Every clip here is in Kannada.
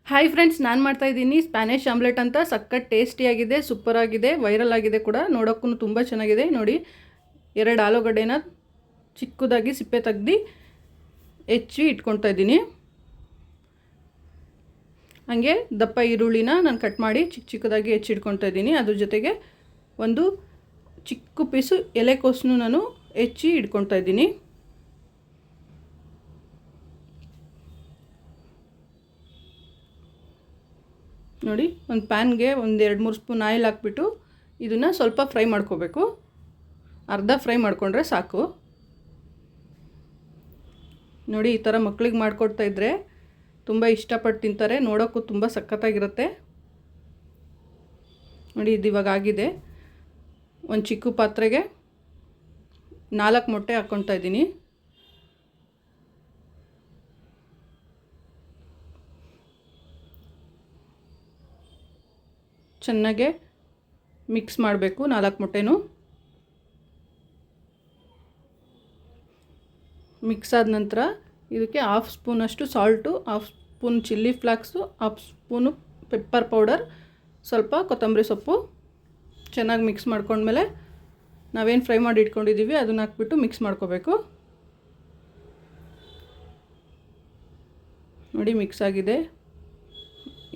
ಹಾಯ್ ಫ್ರೆಂಡ್ಸ್, ನಾನು ಮಾಡ್ತಾಯಿದ್ದೀನಿ ಸ್ಪ್ಯಾನಿಷ್ ಆಮ್ಲೆಟ್ ಅಂತ. ಸಖತ್ ಟೇಸ್ಟಿಯಾಗಿದೆ, ಸೂಪರ್ ಆಗಿದೆ, ವೈರಲ್ ಆಗಿದೆ ಕೂಡ. ನೋಡೋಕ್ಕೂ ತುಂಬ ಚೆನ್ನಾಗಿದೆ. ನೋಡಿ, 2 ಆಲೂಗಡ್ಡೆನ ಚಿಕ್ಕದಾಗಿ ಸಿಪ್ಪೆ ತೆಗ್ದು ಹೆಚ್ಚಿ ಇಟ್ಕೊಳ್ತಾ ಇದ್ದೀನಿ. ಹಾಗೆ ದಪ್ಪ ಈರುಳ್ಳಿನ ನಾನು ಕಟ್ ಮಾಡಿ ಚಿಕ್ಕದಾಗಿ ಹೆಚ್ಚಿಟ್ಕೊಳ್ತಾ ಇದ್ದೀನಿ. ಅದ್ರ ಜೊತೆಗೆ ಒಂದು ಚಿಕ್ಕ ಪೀಸು ಎಲೆಕೋಸನ್ನು ನಾನು ಹೆಚ್ಚಿ ಇಟ್ಕೊಳ್ತಾ ಇದ್ದೀನಿ. ನೋಡಿ, ಒಂದು ಪ್ಯಾನ್ಗೆ ಒಂದು 2-3 ಸ್ಪೂನ್ ಆಯಿಲ್ ಹಾಕ್ಬಿಟ್ಟು ಇದನ್ನು ಸ್ವಲ್ಪ ಫ್ರೈ ಮಾಡ್ಕೋಬೇಕು. ಅರ್ಧ ಫ್ರೈ ಮಾಡಿಕೊಂಡ್ರೆ ಸಾಕು. ನೋಡಿ, ಈ ಥರ ಮಕ್ಕಳಿಗೆ ಮಾಡಿಕೊಡ್ತಾಯಿದ್ರೆ ತುಂಬ ಇಷ್ಟಪಟ್ಟು ತಿಂತಾರೆ. ನೋಡೋಕ್ಕೂ ತುಂಬ ಸಖತ್ತಾಗಿರುತ್ತೆ. ನೋಡಿ, ಇದು ಇವಾಗ ಆಗಿದೆ. ಒಂದು ಚಿಕ್ಕ ಪಾತ್ರೆಗೆ 4 ಮೊಟ್ಟೆ ಹಾಕ್ಕೊಳ್ತಾ ಇದ್ದೀನಿ. ಚೆನ್ನಾಗೆ ಮಿಕ್ಸ್ ಮಾಡಬೇಕು 4 ಮೊಟ್ಟೆನೂ. ಮಿಕ್ಸ್ ಆದ ನಂತರ ಇದಕ್ಕೆ 1/2 ಸ್ಪೂನಷ್ಟು salt, 1/2 spoon chilli flakes, 1/2 spoon pepper powder, ಸ್ವಲ್ಪ ಕೊತ್ತಂಬರಿ ಸೊಪ್ಪು ಚೆನ್ನಾಗಿ ಮಿಕ್ಸ್ ಮಾಡ್ಕೊಂಡ್ಮೇಲೆ ನಾವೇನು ಫ್ರೈ ಮಾಡಿ ಇಟ್ಕೊಂಡಿದ್ದೀವಿ ಅದನ್ನು ಹಾಕ್ಬಿಟ್ಟು ಮಿಕ್ಸ್ ಮಾಡ್ಕೋಬೇಕು. ನೋಡಿ, ಮಿಕ್ಸ್ ಆಗಿದೆ.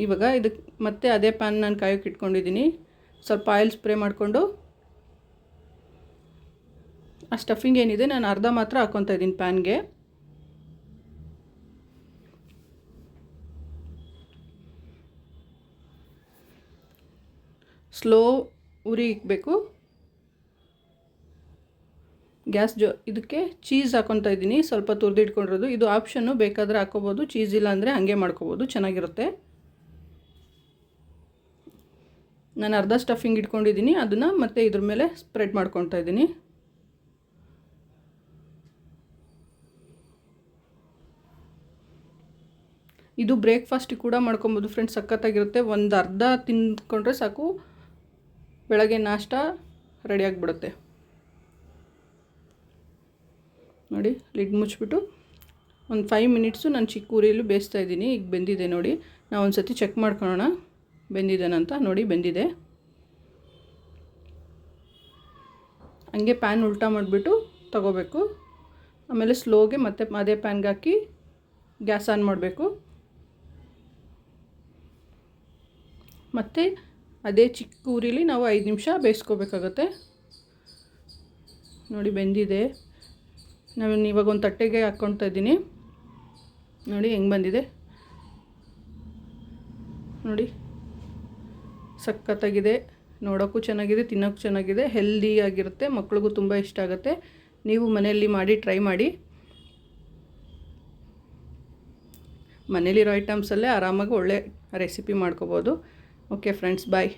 ಇವಾಗ ಇದಕ್ಕೆ ಮತ್ತೆ ಅದೇ ಪ್ಯಾನ್ ನಾನು ಕಾಯೋಕ್ಕೆ ಇಟ್ಕೊಂಡಿದ್ದೀನಿ. ಸ್ವಲ್ಪ ಆಯಿಲ್ ಸ್ಪ್ರೇ ಮಾಡಿಕೊಂಡು ಆ ಸ್ಟಫಿಂಗ್ ಏನಿದೆ ನಾನು ಅರ್ಧ ಮಾತ್ರ ಹಾಕ್ಕೊತಾ ಇದ್ದೀನಿ ಪ್ಯಾನ್ಗೆ. ಸ್ಲೋ ಉರಿ ಇಕ್ಬೇಕು. ಗ್ಯಾಸ್ ಇದಕ್ಕೆ ಚೀಸ್ ಹಾಕ್ಕೊತಾ ಇದ್ದೀನಿ, ಸ್ವಲ್ಪ ತುರಿದಿಟ್ಕೊಂಡಿರೋದು. ಇದು ಆಪ್ಷನ್ನು, ಬೇಕಾದರೆ ಹಾಕ್ಕೋಬೋದು. ಚೀಸ್ ಇಲ್ಲ ಅಂದರೆ ಹಾಗೆ ಮಾಡ್ಕೋಬೋದು, ಚೆನ್ನಾಗಿರುತ್ತೆ. ನಾನು ಅರ್ಧ ಸ್ಟಫಿಂಗ್ ಇಟ್ಕೊಂಡಿದ್ದೀನಿ, ಅದನ್ನು ಮತ್ತೆ ಇದ್ರ ಮೇಲೆ ಸ್ಪ್ರೆಡ್ ಮಾಡ್ಕೊತಾ ಇದ್ದೀನಿ. ಇದು ಬ್ರೇಕ್ಫಾಸ್ಟಿಗೆ ಕೂಡ ಮಾಡ್ಕೊಬೋದು ಫ್ರೆಂಡ್ಸ್, ಸಖತ್ತಾಗಿರುತ್ತೆ. ಒಂದು ಅರ್ಧ ತಿಂದ್ಕೊಂಡ್ರೆ ಸಾಕು, ಬೆಳಗ್ಗೆ ನಾಷ್ಟ ರೆಡಿಯಾಗಿಬಿಡುತ್ತೆ. ನೋಡಿ, ಲಿಡ್ ಮುಚ್ಚಿಬಿಟ್ಟು ಒಂದು 5 ಮಿನಿಟ್ಸು ನಾನು ಚಿಕ್ಕ ಉರಿಯಲ್ಲಿ ಬೇಯಿಸ್ತಾ ಇದ್ದೀನಿ. ಈಗ ಬೆಂದಿದೆ ನೋಡಿ. ನಾವು ಒಂದು ಸತಿ ಚೆಕ್ ಮಾಡ್ಕೊಳ್ಳೋಣ ಬೆಂದಿದ್ದೇನಂತ. ನೋಡಿ, ಬೆಂದಿದೆ. ಹಂಗೆ ಪ್ಯಾನ್ ಉಲ್ಟಾ ಮಾಡಿಬಿಟ್ಟು ತಗೋಬೇಕು. ಆಮೇಲೆ ಸ್ಲೋಗೆ ಮತ್ತೆ ಅದೇ ಪ್ಯಾನ್ಗೆ ಹಾಕಿ ಗ್ಯಾಸ್ ಆನ್ ಮಾಡಬೇಕು. ಮತ್ತು ಅದೇ ಚಿಕ್ಕ ಉರಿಲಿ ನಾವು 5 ನಿಮಿಷ ಬೇಯಿಸ್ಕೋಬೇಕಾಗತ್ತೆ. ನೋಡಿ, ಬೆಂದಿದೆ. ನಾನು ಇವಾಗ ಒಂದು ತಟ್ಟೆಗೆ ಹಾಕ್ಕೊಳ್ತಾ ಇದ್ದೀನಿ. ನೋಡಿ ಹೆಂಗೆ ಬಂದಿದೆ. ನೋಡಿ, ಸಖತ್ತಾಗಿದೆ. ನೋಡೋಕ್ಕೂ ಚೆನ್ನಾಗಿದೆ, ತಿನ್ನೋಕ್ಕೂ ಚೆನ್ನಾಗಿದೆ, ಹೆಲ್ದಿಯಾಗಿರುತ್ತೆ. ಮಕ್ಳಿಗೂ ತುಂಬ ಇಷ್ಟ ಆಗುತ್ತೆ. ನೀವು ಮನೆಯಲ್ಲಿ ಮಾಡಿ ಟ್ರೈ ಮಾಡಿ. ಮನೇಲಿರೋ ಐಟಮ್ಸಲ್ಲೇ ಆರಾಮಾಗಿ ಒಳ್ಳೆ ರೆಸಿಪಿ ಮಾಡ್ಕೋಬೋದು. ಓಕೆ ಫ್ರೆಂಡ್ಸ್, ಬಾಯ್.